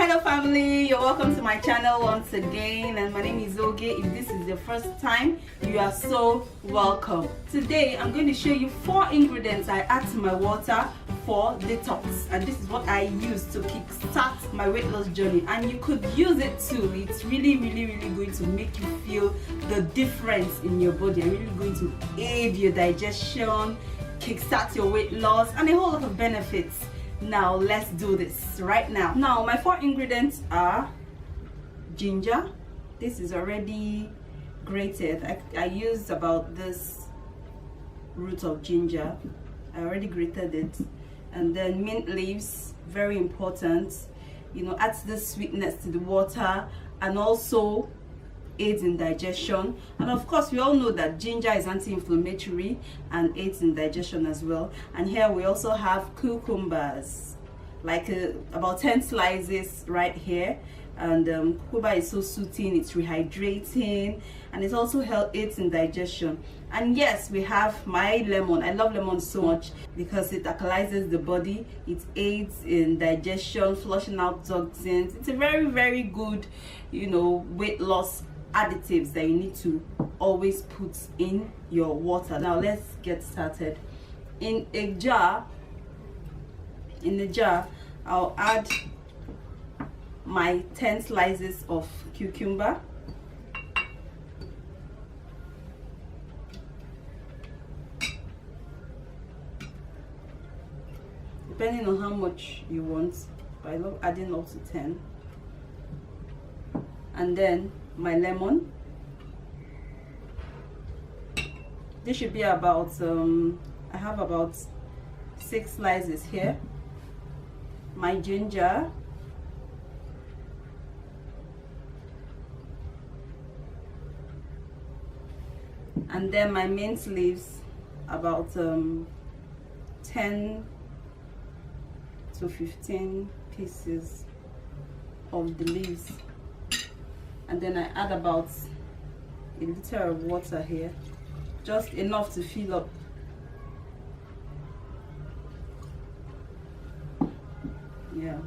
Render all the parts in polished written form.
Hello family, you're welcome to my channel once again, and my name is Oge. If this is your first time, you are so welcome. Today I'm going to show you 4 ingredients I add to my water for detox, and this is what I use to kickstart my weight loss journey. And you could use it too. It's really going to make you feel the difference in your body, and really going to aid your digestion, kickstart your weight loss, and a whole lot of benefits. Now let's do this right now. Now my 4 ingredients are ginger. This is already grated. I used about this root of ginger. I already grated it. And then mint leaves, very important, you know, adds the sweetness to the water and also aids in digestion. And of course we all know that ginger is anti-inflammatory and aids in digestion as well. And here we also have cucumbers, like about 10 slices right here. And cucumber is so soothing, it's rehydrating, and it also aids in digestion. And yes, we have my lemon. I love lemon so much because it alkalizes the body, it aids in digestion, flushing out toxins. It's a very good, you know, weight loss additives that you need to always put in your water. Now let's get started. In the jar I'll add my 10 slices of cucumber, depending on how much you want, but I love adding up to 10. And then my lemon. This should be about I have about 6 slices here. My ginger, and then my mint leaves, about 10 to 15 pieces of the leaves. And then I add about a liter of water here, just enough to fill up. Yeah,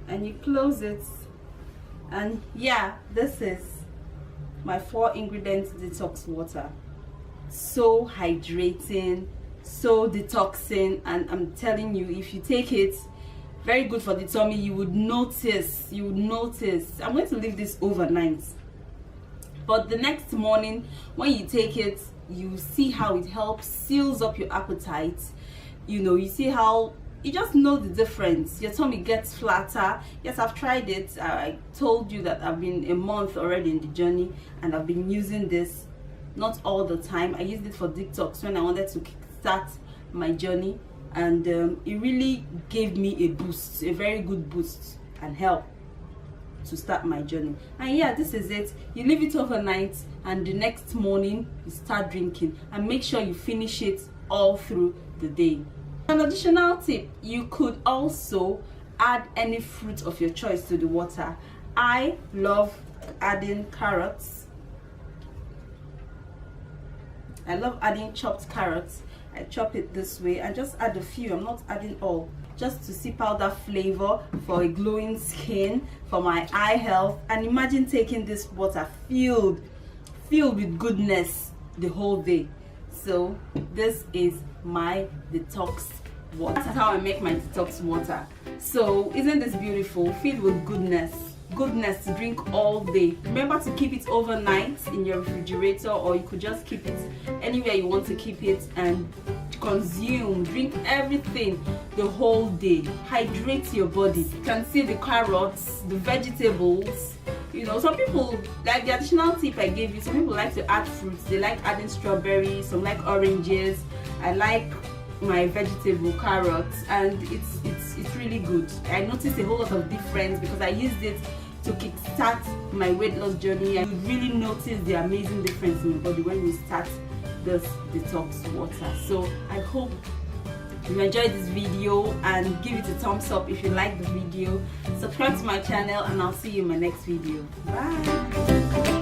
and you close it, and yeah, this is my 4 ingredients detox water. So hydrating, so detoxing, and I'm telling you, if you take it, very good for the tummy. You would notice. I'm going to leave this overnight, but the next morning when you take it, you see how it helps, seals up your appetite. You know, you see how you just know the difference. Your tummy gets flatter. Yes, I've tried it. I told you that I've been a month already in the journey, and I've been using this, not all the time. I used it for detox when I wanted to start my journey, and it really gave me a boost, a very good boost, and help to start my journey. And yeah, this is it. You leave it overnight, and the next morning you start drinking, and make sure you finish it all through the day. An additional tip, you could also add any fruit of your choice to the water. I love adding carrots. I love adding chopped carrots. I chop it this way and just add a few. I'm not adding all, just to sip out that flavor for a glowing skin, for my eye health. And imagine taking this water filled with goodness the whole day. So this is my detox water. This is how I make my detox water. So isn't this beautiful? Filled with goodness to drink all day. Remember to keep it overnight in your refrigerator, or you could just keep it anywhere you want to keep it, and drink everything the whole day. Hydrate your body. You can see the carrots, the vegetables. You know, some people, like the additional tip I gave you, some people like to add fruits. They like adding strawberries, some like oranges. I like my vegetable carrots, and it's really good. I noticed a whole lot of difference because I used it to kickstart my weight loss journey, and you really notice the amazing difference in your body when you start this detox water. So I hope you enjoyed this video, and give it a thumbs up if you like the video. Subscribe to my channel, and I'll see you in my next video. Bye.